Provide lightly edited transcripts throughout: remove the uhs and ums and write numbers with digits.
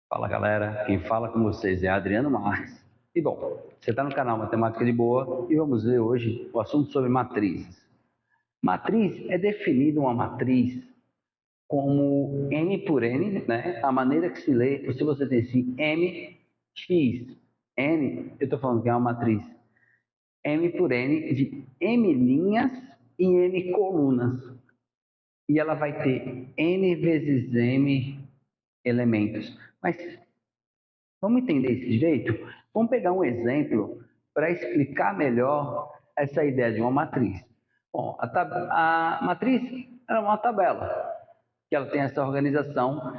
Fala galera, quem fala com vocês é Adriano Marques. E bom, você está no canal Matemática de Boa e vamos ver hoje o assunto sobre matrizes. Matriz é definida uma matriz como n por n, né? A maneira que se lê, se você tem assim, mx, n, eu estou falando que é uma matriz m por n de m linhas e n colunas. E ela vai ter n vezes m elementos. Mas vamos entender esse direito? Vamos pegar um exemplo para explicar melhor essa ideia de uma matriz. Bom, a matriz é uma tabela, que ela tem essa organização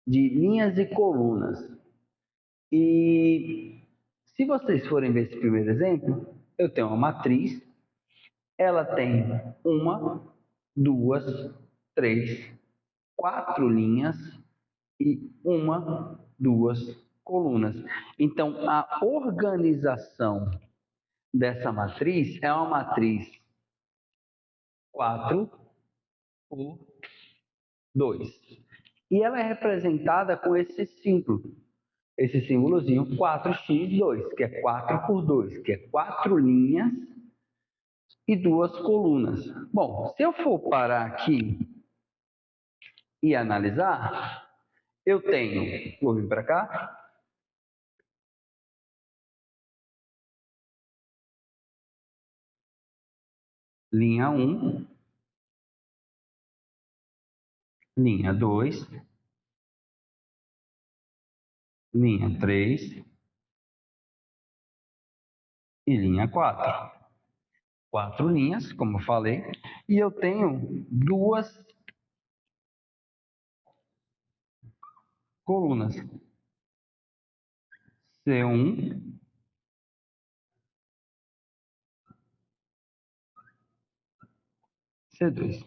de linhas e colunas. E se vocês forem ver esse primeiro exemplo, eu tenho uma matriz, ela tem uma, duas, três, quatro linhas e uma, duas colunas. Então, a organização dessa matriz é uma matriz 4 por 2. E ela é representada com esse símbolozinho 4x2, que é 4 por 2, que é 4 linhas e 2 colunas. Bom, se eu for parar aqui e analisar, eu tenho, vou vir para cá, linha 1, linha 2, linha 3 e linha 4. 4 linhas, como eu falei, e eu tenho duas colunas. C1, C2.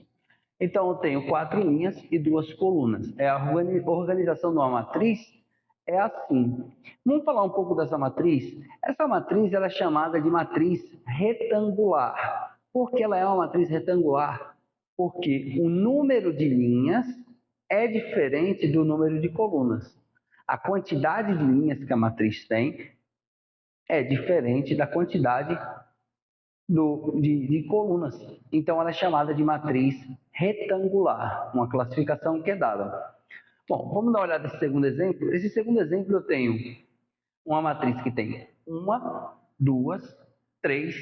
Então, eu tenho 4 linhas e duas colunas. A organização de uma matriz é assim. Vamos falar um pouco dessa matriz? Essa matriz ela é chamada de matriz retangular. Por que ela é uma matriz retangular? Porque o número de linhas é diferente do número de colunas. A quantidade de linhas que a matriz tem é diferente da quantidade de colunas. Então, ela é chamada de matriz retangular, uma classificação que é dada. Bom, vamos dar uma olhada nesse segundo exemplo. Esse segundo exemplo eu tenho uma matriz que tem uma, duas, três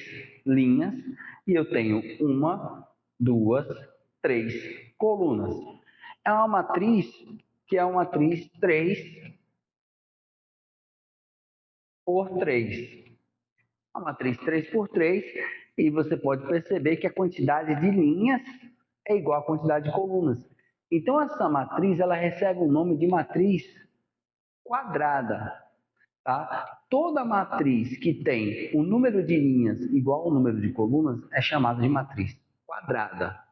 linhas e eu tenho uma, duas, três colunas. É uma matriz que é uma matriz 3 por 3. A matriz 3 por 3 e você pode perceber que a quantidade de linhas é igual à quantidade de colunas. Então, essa matriz ela recebe o nome de matriz quadrada. Tá? Toda matriz que tem o número de linhas igual ao número de colunas é chamada de matriz quadrada.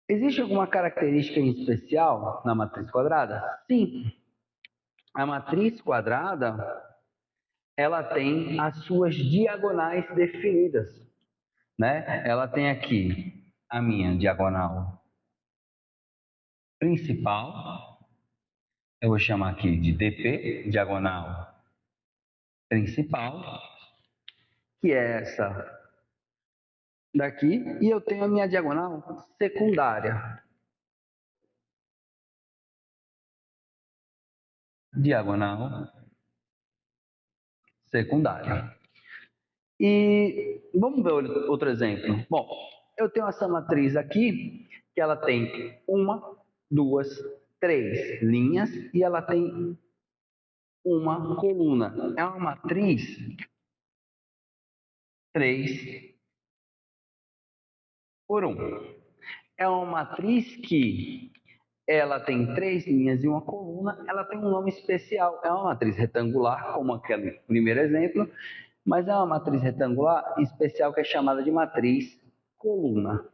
Existe alguma característica em especial na matriz quadrada? Sim. A matriz quadrada ela tem as suas diagonais definidas, né? Ela tem aqui a minha diagonal principal, eu vou chamar aqui de DP, diagonal principal, que é essa daqui, e eu tenho a minha diagonal secundária. Diagonal secundária. E vamos ver outro exemplo. Bom, eu tenho essa matriz aqui, que ela tem uma, duas, três linhas, e ela tem uma coluna. É uma matriz 3 por 1. É uma matriz que ela tem três linhas e uma coluna, ela tem um nome especial. É uma matriz retangular, como aquele primeiro exemplo, mas é uma matriz retangular especial que é chamada de matriz coluna.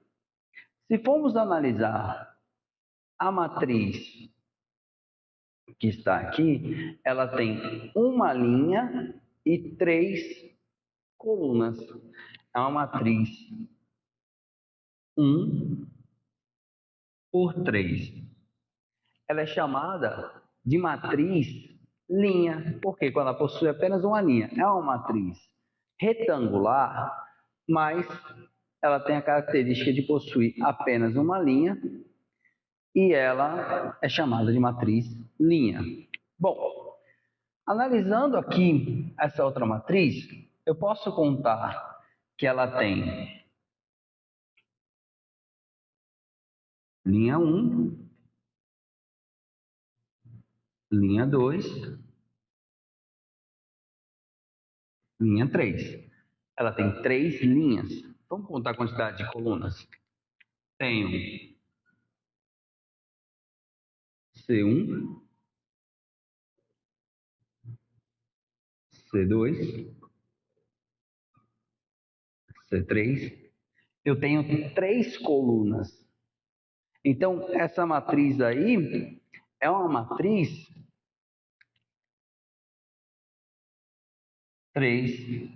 Se formos analisar a matriz que está aqui, ela tem uma linha e três colunas. É uma matriz 1 por 3. Ela é chamada de matriz linha, porque quando ela possui apenas uma linha, é uma matriz retangular, mas ela tem a característica de possuir apenas uma linha e ela é chamada de matriz linha. Bom, analisando aqui essa outra matriz, eu posso contar que ela tem linha 1, linha 2, linha 3. Ela tem 3 linhas. Vamos contar a quantidade de colunas. Tenho C1, C2, C3. Eu tenho 3 colunas. Então, essa matriz aí é uma matriz 3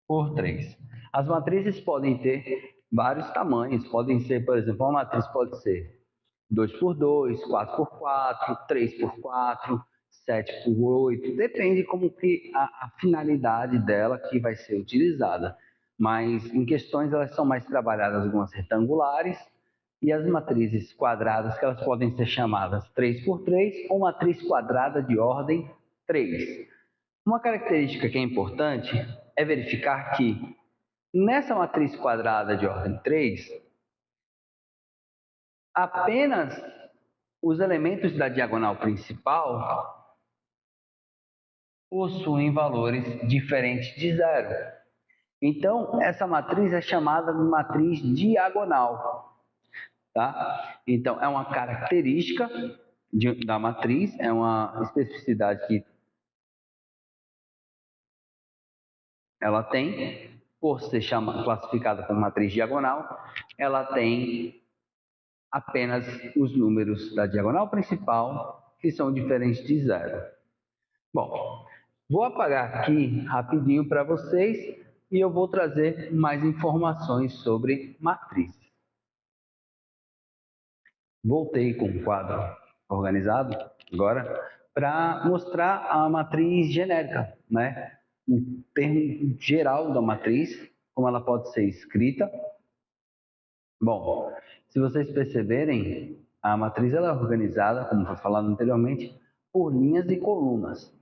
por 3. As matrizes podem ter vários tamanhos. Podem ser, por exemplo, uma matriz pode ser 2 por 2, 4 por 4, 3 por 4, 7 por 8. Depende como que a finalidade dela que vai ser utilizada. Mas em questões elas são mais trabalhadas algumas retangulares e as matrizes quadradas que elas podem ser chamadas 3 por 3 ou matriz quadrada de ordem 3. Uma característica que é importante é verificar que nessa matriz quadrada de ordem 3, apenas os elementos da diagonal principal possuem valores diferentes de zero. Então, essa matriz é chamada de matriz diagonal. Tá? Então, é uma característica da matriz, é uma especificidade que ela tem, por ser classificada como matriz diagonal, ela tem apenas os números da diagonal principal que são diferentes de zero. Bom, vou apagar aqui rapidinho para vocês e eu vou trazer mais informações sobre matrizes. Voltei com o quadro organizado agora para mostrar a matriz genérica, né? O termo geral da matriz, como ela pode ser escrita. Bom, se vocês perceberem, a matriz ela é organizada, como foi falado anteriormente, por linhas e colunas.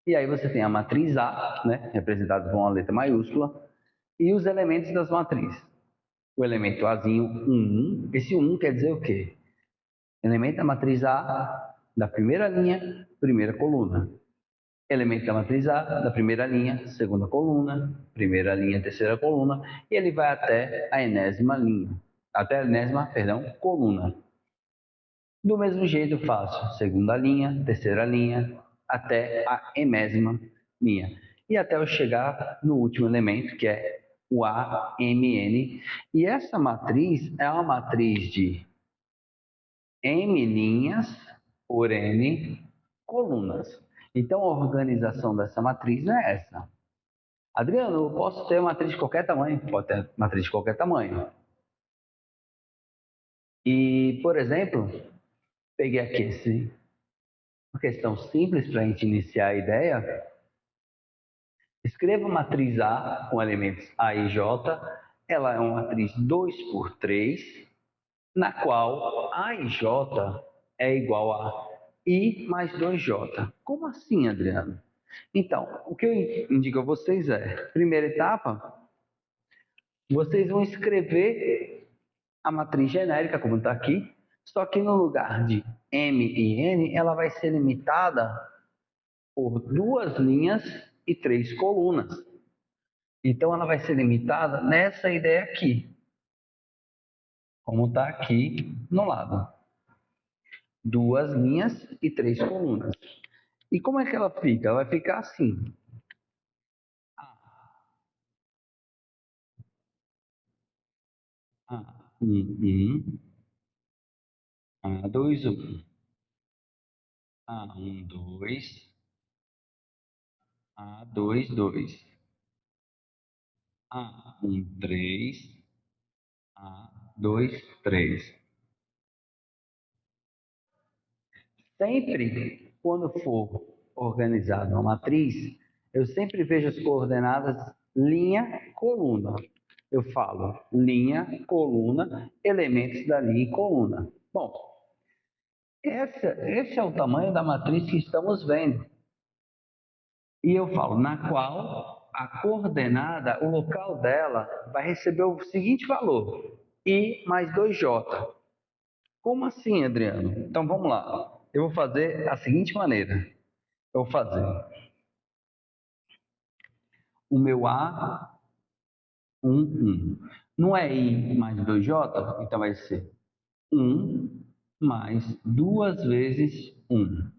E aí você tem a matriz A, né, representada com uma letra maiúscula, e os elementos das matrizes. O elemento Azinho, 1. Esse 1 quer dizer o quê? Elemento da matriz A, da primeira linha, primeira coluna. Elemento da matriz A, da primeira linha, segunda coluna, primeira linha, terceira coluna, e ele vai até a enésima linha, até a enésima, perdão, coluna. Do mesmo jeito eu faço segunda linha, terceira linha, até a enésima linha. E até eu chegar no último elemento, que é o AMN. E essa matriz é uma matriz de M linhas por N colunas. Então, a organização dessa matriz é essa. Adriano, eu posso ter matriz de qualquer tamanho? Pode ter matriz de qualquer tamanho. E, por exemplo, peguei aqui uma questão simples para a gente iniciar a ideia. Escreva a matriz A com elementos A e J. Ela é uma matriz 2 por 3, na qual A e J é igual a I mais 2J. Como assim, Adriano? Então, o que eu indico a vocês é, primeira etapa, vocês vão escrever a matriz genérica, como está aqui, só que no lugar de M e N, ela vai ser limitada por 2 linhas e 3 colunas. Então, ela vai ser limitada nessa ideia aqui, como está aqui no lado. 2 linhas e 3 colunas. E como é que ela fica? Ela vai ficar assim. A1, A2, 1. A1, 2. A2, 2. A1, 3. A2, 3. Sempre quando for organizado uma matriz, eu sempre vejo as coordenadas linha, coluna. Eu falo linha, coluna, elementos da linha e coluna. Bom, esse é o tamanho da matriz que estamos vendo. E eu falo, na qual a coordenada, o local dela, vai receber o seguinte valor, I mais 2J. Como assim, Adriano? Então vamos lá. Eu vou fazer a seguinte maneira. Eu vou fazer o meu A, 1. Não é I mais 2J? Então vai ser 1 mais 2 vezes 1.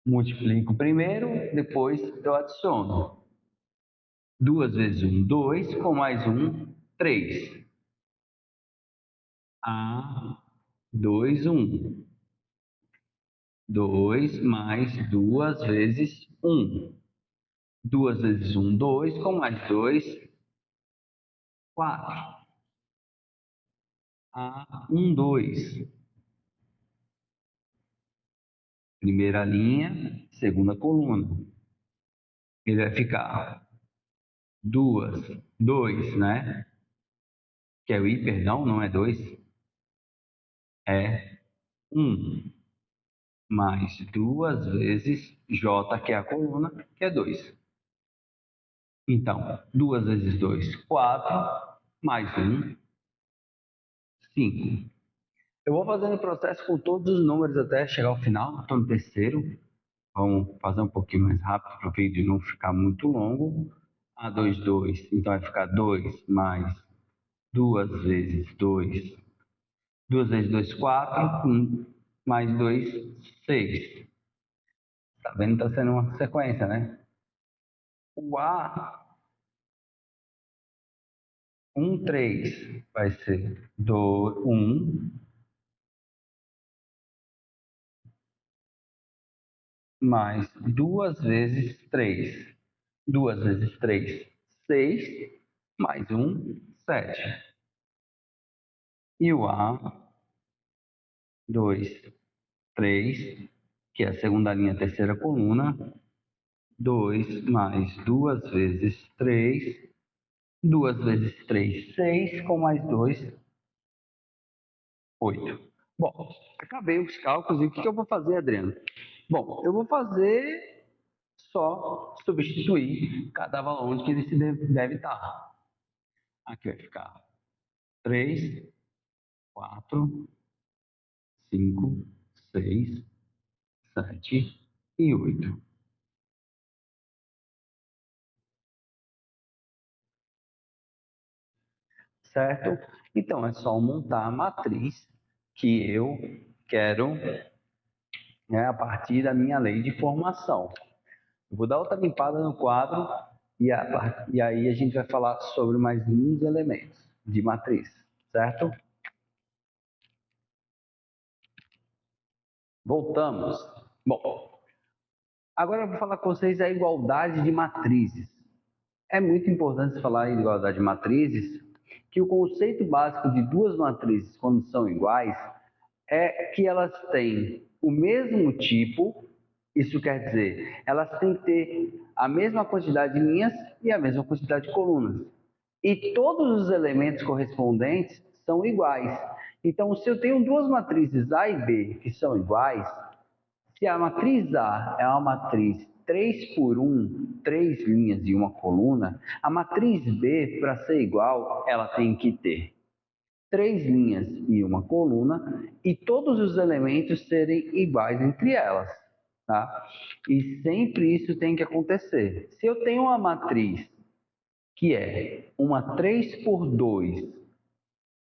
Multiplico primeiro, depois eu adiciono. 2 vezes 1, 2, com mais 1, 3. A, 2, 1. 2 mais 2 vezes 1. 2 vezes 1, 2, com mais 2, 4. A, 1, 2. Primeira linha, segunda coluna. Ele vai ficar 2, né? Que é o I, perdão, não é 2. É 1 mais 2 vezes J, que é a coluna, que é 2. Então, 2 vezes 2, 4, mais 1, 5. Eu vou fazendo o processo com todos os números até chegar ao final. Estou no terceiro. Vamos fazer um pouquinho mais rápido para o vídeo não ficar muito longo. A2, 2. Então vai ficar 2 mais 2 vezes 2. 2 vezes 2, 4. 1 mais 2, 6. Tá vendo? Está sendo uma sequência, né? O A, 1, 3. Vai ser 1 mais 2 vezes 3. 2 vezes 3, 6, mais 1, 7. E o A, 2, 3, que é a segunda linha, terceira coluna, 2 mais 2 vezes 3, 2 vezes 3, 6, com mais 2, 8. Bom, acabei os cálculos e o que eu vou fazer, Adriano? Bom, eu vou fazer só substituir cada valor onde que ele se deve estar. Aqui vai ficar 3, 4, 5, 6, 7 e 8. Certo? Então, é só montar a matriz que eu quero, né, a partir da minha lei de formação. Eu vou dar outra limpada no quadro e aí a gente vai falar sobre mais uns elementos de matriz, certo? Voltamos. Bom, agora eu vou falar com vocês a igualdade de matrizes. É muito importante falar em igualdade de matrizes, que o conceito básico de duas matrizes, quando são iguais, é que elas têm o mesmo tipo, isso quer dizer, elas têm que ter a mesma quantidade de linhas e a mesma quantidade de colunas. E todos os elementos correspondentes são iguais. Então, se eu tenho duas matrizes A e B que são iguais, se a matriz A é uma matriz 3 por 1, 3 linhas e uma coluna, a matriz B, para ser igual, ela tem que ter 3 linhas e uma coluna e todos os elementos serem iguais entre elas. Tá? E sempre isso tem que acontecer. Se eu tenho uma matriz que é uma 3 por 2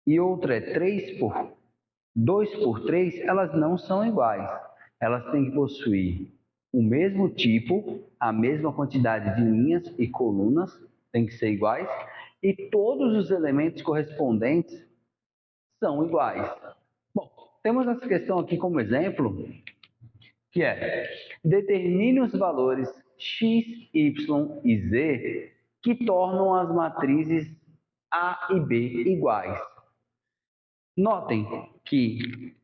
e outra é 3 por 2 por 3, elas não são iguais. Elas têm que possuir o mesmo tipo, a mesma quantidade de linhas e colunas, tem que ser iguais, e todos os elementos correspondentes são iguais. Bom, temos essa questão aqui como exemplo, que é determine os valores x, y e z que tornam as matrizes A e B iguais. Notem que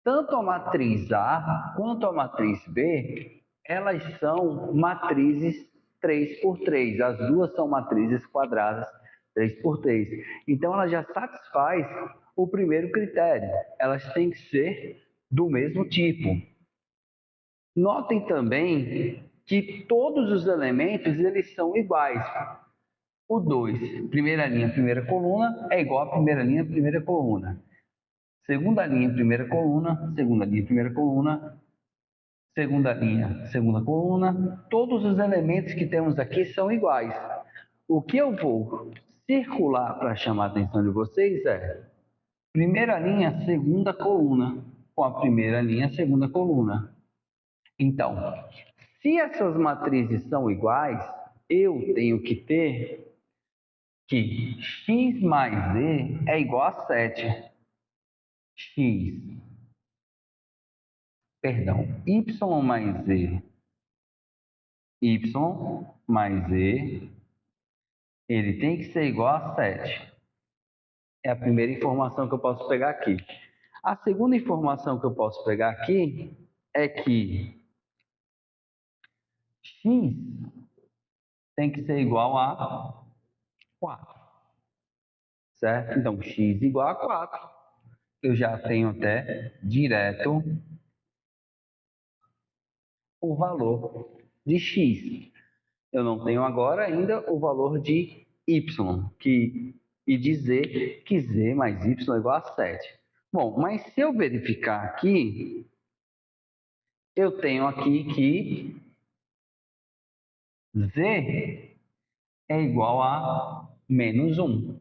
Tanto a matriz A quanto a matriz B, elas são matrizes 3 por 3. As duas são matrizes quadradas 3 por 3. Então, ela já satisfaz o primeiro critério. Elas têm que ser do mesmo tipo. Notem também que todos os elementos eles são iguais. O 2, primeira linha, primeira coluna, é igual a primeira linha, primeira coluna. Segunda linha, primeira coluna, segunda linha, primeira coluna, segunda linha, segunda coluna. Todos os elementos que temos aqui são iguais. O que eu vou circular para chamar a atenção de vocês é primeira linha, segunda coluna, com a primeira linha, segunda coluna. Então, se essas matrizes são iguais, eu tenho que ter que x mais z é igual a 7. y mais z, y mais z, ele tem que ser igual a 7. É a primeira informação que eu posso pegar aqui. A segunda informação que eu posso pegar aqui é que x tem que ser igual a 4, certo? Então, x igual a 4. Eu já tenho até direto o valor de x. Eu não tenho agora ainda o valor de y, e dizer que z mais y é igual a 7. Bom, mas se eu verificar aqui, eu tenho aqui que z é igual a menos 1.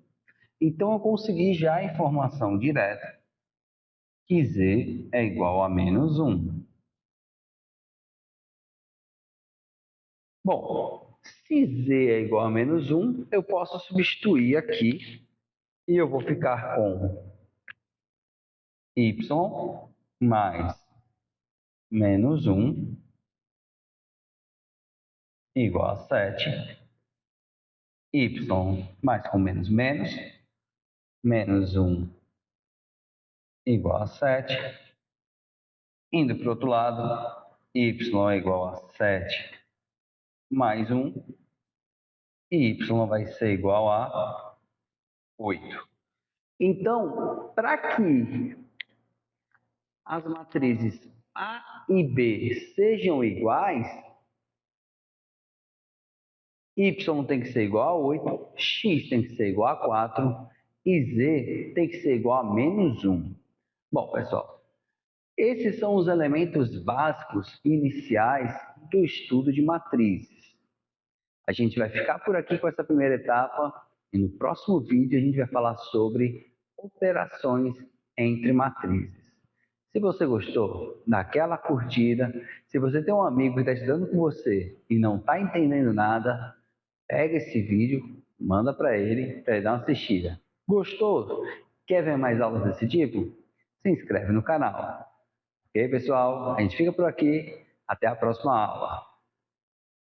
Então, eu consegui já a informação direta que z é igual a menos 1. Bom, se z é igual a menos 1, eu posso substituir aqui e eu vou ficar com y mais menos 1 igual a 7. Y mais com menos menos, menos 1 igual a 7. Indo para o outro lado, y é igual a 7 mais 1, e y vai ser igual a 8. Então, para que as matrizes A e B sejam iguais, y tem que ser igual a 8, x tem que ser igual a 4 e z tem que ser igual a menos 1. Bom, pessoal, esses são os elementos básicos iniciais do estudo de matrizes. A gente vai ficar por aqui com essa primeira etapa e no próximo vídeo a gente vai falar sobre operações entre matrizes. Se você gostou, dá aquela curtida. Se você tem um amigo que está estudando com você e não está entendendo nada, pega esse vídeo, manda para ele dar uma assistida. Gostou? Quer ver mais aulas desse tipo? Se inscreve no canal. Ok, pessoal? A gente fica por aqui. Até a próxima aula.